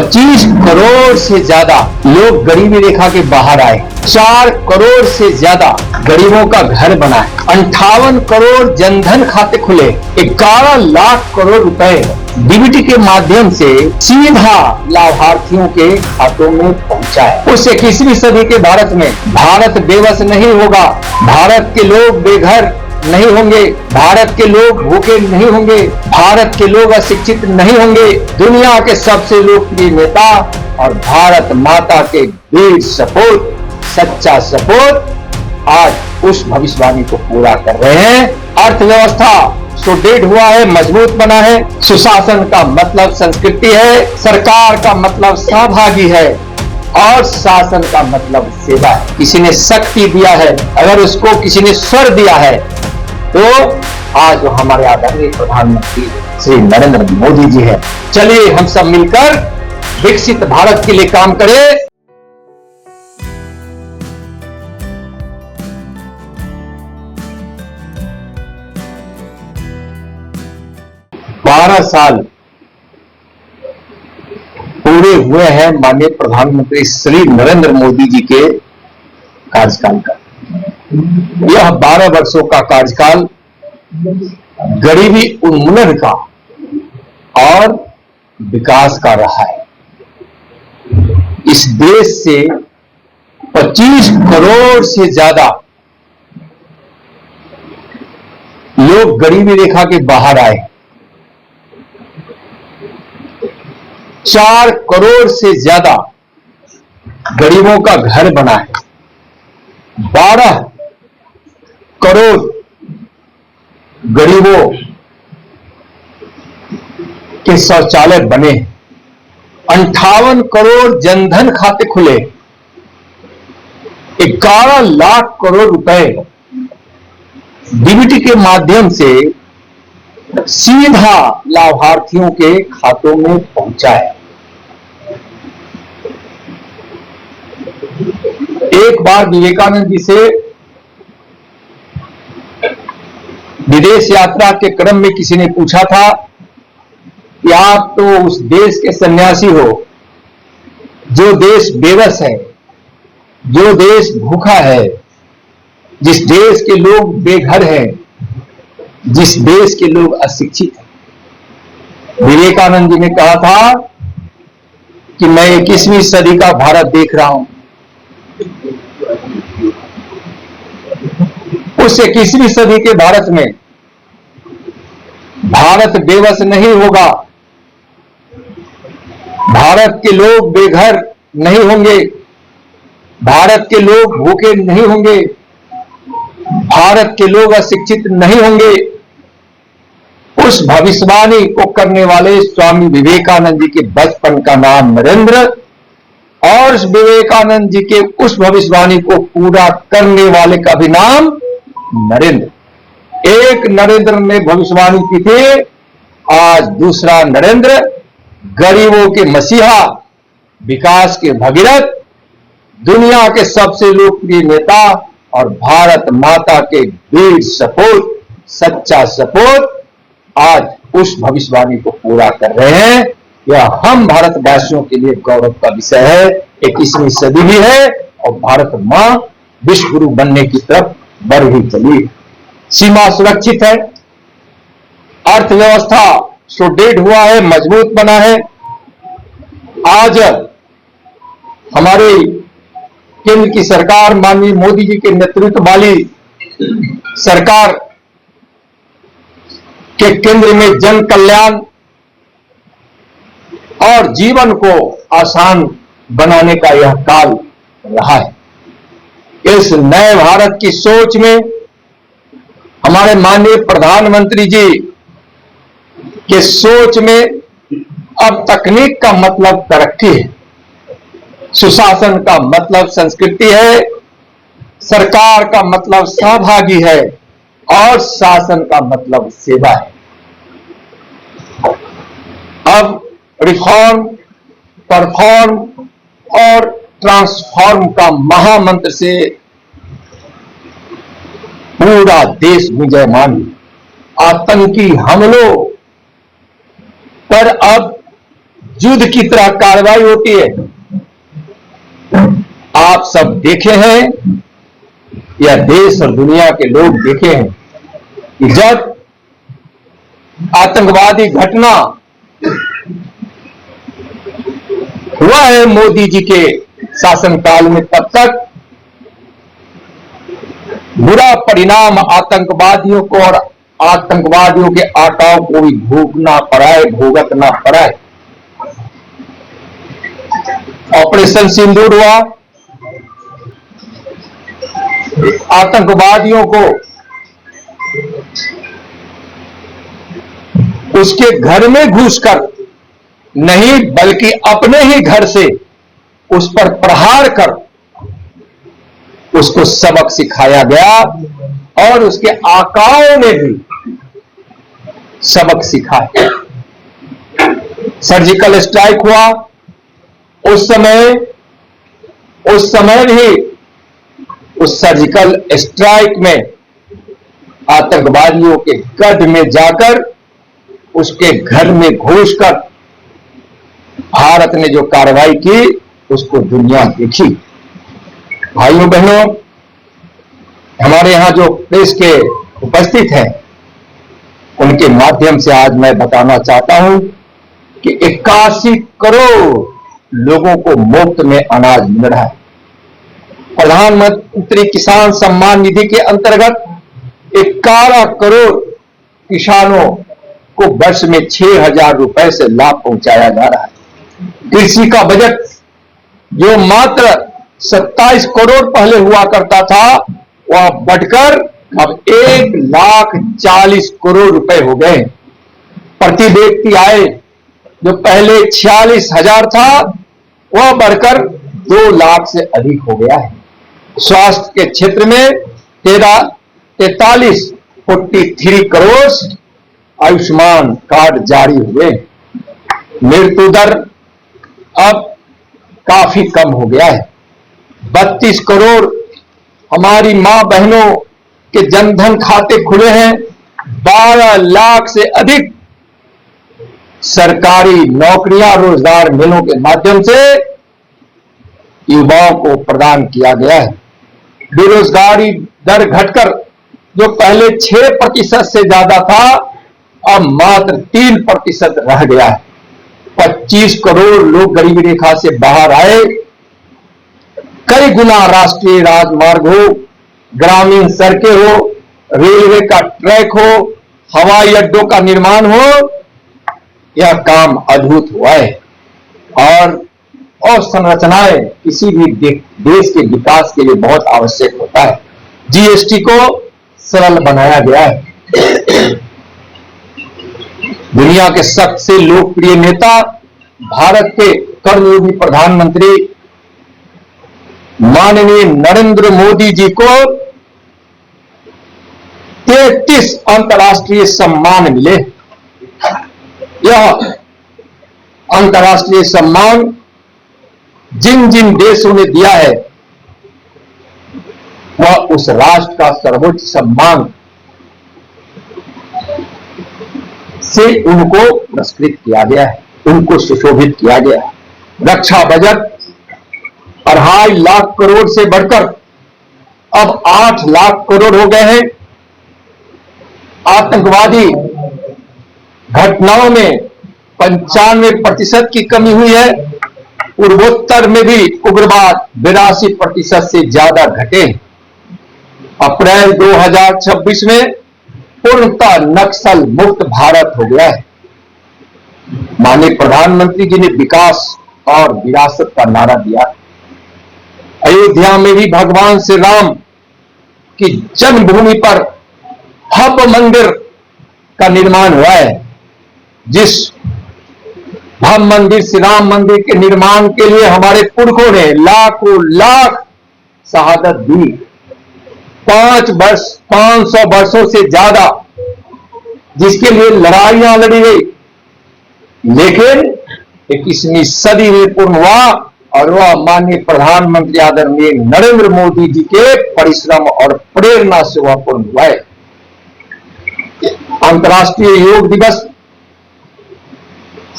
25 करोड़ से ज्यादा लोग गरीबी रेखा के बाहर आए, 4 करोड़ से ज्यादा गरीबों का घर बना है, 58 करोड़ जनधन खाते खुले, 11 लाख करोड़ रुपए डीबीटी के माध्यम से सीधा लाभार्थियों के खातों में पहुंचा है। उस 21वीं सदी के भारत में भारत बेबस नहीं होगा, भारत के लोग बेघर नहीं होंगे, भारत के लोग भूखे नहीं होंगे, भारत के लोग अशिक्षित नहीं होंगे। दुनिया के सबसे लोकप्रिय नेता और भारत माता के वीर सपूत, सच्चा सपूत आज उस भविष्यवाणी को पूरा कर रहे हैं। अर्थव्यवस्था सुदृढ़ हुआ है, मजबूत बना है। सुशासन का मतलब संस्कृति है, सरकार का मतलब सहभागी है और शासन का मतलब सेवा है। किसी ने शक्ति दिया है, अगर उसको किसी ने स्वर दिया है तो आज वो हमारे आदरणीय प्रधानमंत्री श्री नरेंद्र मोदी जी है। चलिए हम सब मिलकर विकसित भारत के लिए काम करें। बारह साल पूरे हुए हैं माननीय प्रधानमंत्री श्री नरेंद्र मोदी जी के कार्यकाल का। यह 12 वर्षों का कार्यकाल गरीबी उन्मूलन का और विकास का रहा है। इस देश से 25 करोड़ से ज्यादा लोग गरीबी रेखा के बाहर आए, 4 करोड़ से ज्यादा गरीबों का घर बना है, 12 करोड़ गरीबों के शौचालय बने, 58 करोड़ जनधन खाते खुले, 11 लाख करोड़ रुपए डीबीटी के माध्यम से सीधा लाभार्थियों के खातों में पहुंचा है। एक बार विवेकानंद जी से विदेश यात्रा के क्रम में किसी ने पूछा था कि आप तो उस देश के सन्यासी हो जो देश बेबस है, जो देश भूखा है, जिस देश के लोग बेघर हैं, जिस देश के लोग अशिक्षित हैं। विवेकानंद जी ने कहा था कि मैं 21वीं सदी का भारत देख रहा हूं। उस 21वीं सदी के भारत में भारत बेबस नहीं होगा, भारत के लोग बेघर नहीं होंगे, भारत के लोग भूखे नहीं होंगे, भारत के लोग अशिक्षित नहीं होंगे। उस भविष्यवाणी को करने वाले स्वामी विवेकानंद जी के बचपन का नाम नरेंद्र और विवेकानंद जी के उस भविष्यवाणी को पूरा करने वाले का भी नाम नरेंद्र। एक नरेंद्र ने भविष्यवाणी की थी, आज दूसरा नरेंद्र गरीबों के मसीहा, विकास के भगीरथ, दुनिया के सबसे लोकप्रिय नेता और भारत माता के वीर सपूत, सच्चा सपूत आज उस भविष्यवाणी को पूरा कर रहे हैं। यह हम भारतवासियों के लिए गौरव का विषय है। 21वीं सदी भी है और भारत मां विश्व गुरु बनने की तरफ बढ़ ही चली। सीमा सुरक्षित है, अर्थव्यवस्था सुदृढ़ हुआ है, मजबूत बना है। आज हमारे केंद्र की सरकार, माननीय मोदी जी के नेतृत्व वाली सरकार के केंद्र में जन कल्याण और जीवन को आसान बनाने का यह काल रहा है। इस नए भारत की सोच में हमारे माननीय प्रधानमंत्री जी के सोच में अब तकनीक का मतलब तरक्की है, सुशासन का मतलब संस्कृति है, सरकार का मतलब सहभागी है और शासन का मतलब सेवा है। अब रिफॉर्म, परफॉर्म और ट्रांसफॉर्म का महामंत्र से पूरा देश गुंजायमान है। आतंकी हमलों पर अब युद्ध की तरह कार्रवाई होती है। आप सब देखे हैं या देश और दुनिया के लोग देखे हैं कि जब आतंकवादी घटना हुआ है मोदी जी के शासनकाल में, तब तक बुरा परिणाम आतंकवादियों को और आतंकवादियों के आकाओं को भी भुगतना पड़ा है। ऑपरेशन सिंदूर हुआ, आतंकवादियों को उसके घर में घुसकर नहीं बल्कि अपने ही घर से उस पर प्रहार कर उसको सबक सिखाया गया और उसके आकाओं ने भी सबक सिखाया। सर्जिकल स्ट्राइक हुआ, उस समय भी उस सर्जिकल स्ट्राइक में आतंकवादियों के गढ़ में जाकर उसके घर में घुसकर भारत ने जो कार्रवाई की उसको दुनिया देखी। भाइयों बहनों, हमारे यहां जो प्रेस के उपस्थित हैं उनके माध्यम से आज मैं बताना चाहता हूं कि 81 करोड़ लोगों को मुफ्त में अनाज मिल रहा है। प्रधानमंत्री किसान सम्मान निधि के अंतर्गत 11 करोड़ किसानों को वर्ष में 6,000 रुपए से लाभ पहुंचाया जा रहा है। कृषि का बजट जो मात्र 27 करोड़ पहले हुआ करता था, वह बढ़कर अब 1,40,000 करोड़ रुपए हो गए। प्रति व्यक्ति आय जो पहले 46,000 था, वह बढ़कर 2 लाख से अधिक हो गया है। स्वास्थ्य के क्षेत्र में 43 करोड़ आयुष्मान कार्ड जारी हुए। मृत्यु दर अब काफी कम हो गया है। 32 करोड़ हमारी मां बहनों के जनधन खाते खुले हैं। 12 लाख से अधिक सरकारी नौकरियां रोजगार मेलों के माध्यम से युवाओं को प्रदान किया गया है। बेरोजगारी दर घटकर जो पहले 6% से ज्यादा था, अब मात्र 3% रह गया है। 25 करोड़ लोग गरीबी रेखा से बाहर आए। कई गुना राष्ट्रीय राजमार्ग हो, ग्रामीण सड़कें हो, रेलवे का ट्रैक हो, हवाई अड्डों का निर्माण हो, यह काम अद्भुत हुआ है। और संरचनाएं किसी भी देश के विकास के लिए बहुत आवश्यक होता है। जीएसटी को सरल बनाया गया है। दुनिया के सबसे लोकप्रिय नेता भारत के कर्मयोगी प्रधानमंत्री माननीय नरेंद्र मोदी जी को 33 अंतर्राष्ट्रीय सम्मान मिले। यह अंतर्राष्ट्रीय सम्मान जिन जिन देशों ने दिया है, वह उस राष्ट्र का सर्वोच्च सम्मान से उनको पुरस्कृत किया गया है, उनको सुशोभित किया गया है। रक्षा बजट 2.5 लाख करोड़ से बढ़कर अब 8 लाख करोड़ हो गए हैं। आतंकवादी घटनाओं में 95% की कमी हुई है। पूर्वोत्तर में भी उग्रवाद 82% से ज्यादा घटे। अप्रैल 2026 में पूर्णतः नक्सल मुक्त भारत हो गया है। माननीय प्रधानमंत्री जी ने विकास और विरासत का नारा दिया। अयोध्या में भी भगवान श्री राम की जन्मभूमि पर भव्य मंदिर का निर्माण हुआ है। जिस भव्य मंदिर श्री राम मंदिर के निर्माण के लिए हमारे पुरखों ने लाखों लाख शहादत दी। 500 वर्षों से ज्यादा जिसके लिए लड़ाइयां लड़ी गई, लेकिन 21वीं सदी में पूर्ण हुआ और वह माननीय प्रधानमंत्री आदरणीय नरेंद्र मोदी जी के परिश्रम और प्रेरणा से वह पूर्ण हुआ है। अंतर्राष्ट्रीय योग दिवस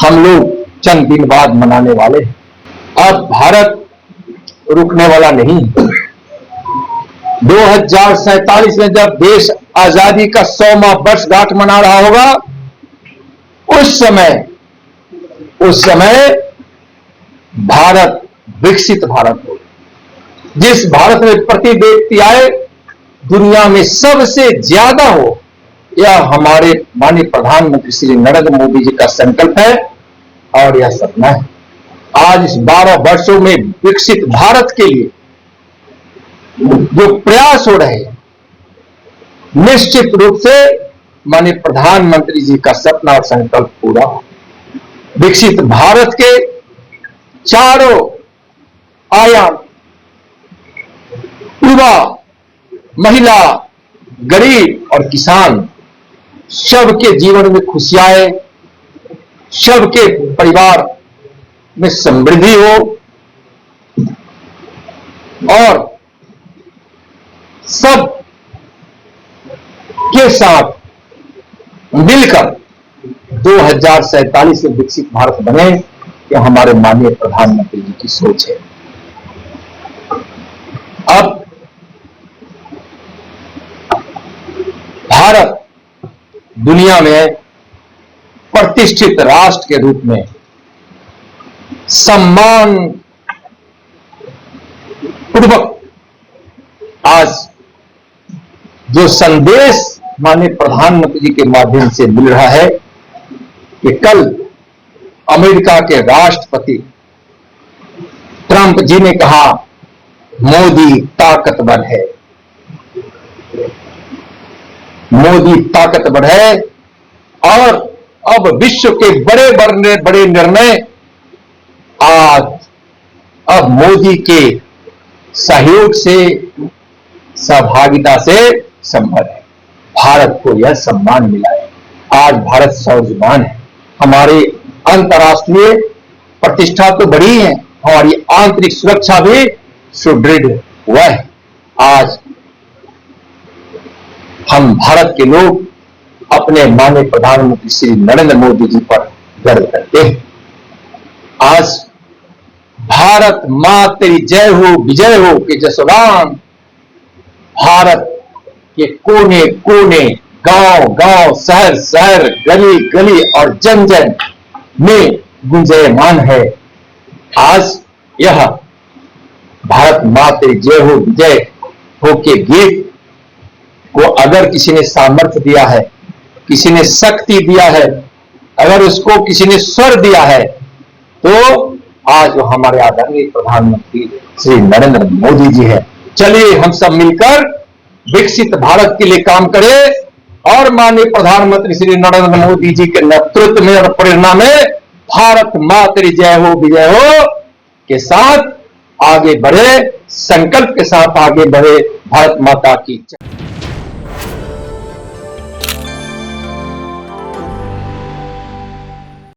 हम लोग चंद दिन बाद मनाने वाले हैं। अब भारत रुकने वाला नहीं। 2047 में जब देश आजादी का 100वां वर्षगांठ मना रहा होगा, उस समय भारत विकसित भारत हो, जिस भारत में प्रति व्यक्ति आय दुनिया में सबसे ज्यादा हो। यह हमारे माननीय प्रधानमंत्री श्री नरेंद्र मोदी जी का संकल्प है और यह सपना है। आज इस 12 वर्षों में विकसित भारत के लिए जो प्रयास हो रहे हैं, निश्चित रूप से माननीय प्रधानमंत्री जी का सपना और संकल्प पूरा हो। विकसित भारत के चारों आयाम, युवा, महिला, गरीब और किसान, सबके जीवन में खुशियां आए, सबके परिवार में समृद्धि हो और सब के साथ मिलकर 2047 में विकसित भारत बने, यह हमारे माननीय प्रधानमंत्री जी की सोच है। अब भारत दुनिया में प्रतिष्ठित राष्ट्र के रूप में सम्मान पूर्वक आज जो संदेश माननीय प्रधानमंत्री जी के माध्यम से मिल रहा है कि कल अमेरिका के राष्ट्रपति ट्रंप जी ने कहा, मोदी ताकतवर है, मोदी ताकतवर है और अब विश्व के बड़े निर्णय अब मोदी के सहयोग से, सहभागिता से संभव है। भारत को यह सम्मान मिला है। आज भारत स्वाभिमान है। हमारी अंतर्राष्ट्रीय प्रतिष्ठा तो बढ़ी है, हमारी आंतरिक सुरक्षा भी सुदृढ़ हुआ है। आज हम भारत के लोग अपने माननीय प्रधानमंत्री श्री नरेंद्र मोदी जी पर गर्व करते हैं। आज भारत मां तेरी जय हो, विजय हो के जसोगान भारत के कोने कोने, गांव गांव, शहर शहर, गली गली और जन जन में गुंजयमान है। आज यह भारत मां तेरी जय हो, विजय हो के गीत को अगर किसी ने सामर्थ्य दिया है, किसी ने शक्ति दिया है, अगर उसको किसी ने स्वर दिया है, तो आज वो हमारे आदरणीय प्रधानमंत्री श्री नरेंद्र मोदी जी है। चलिए हम सब मिलकर विकसित भारत के लिए काम करें और माननीय प्रधानमंत्री श्री नरेंद्र मोदी जी के नेतृत्व में और प्रेरणा में भारत मां तेरी जय हो, विजय हो के साथ आगे बढ़े, संकल्प के साथ आगे बढ़े। भारत माता की जय।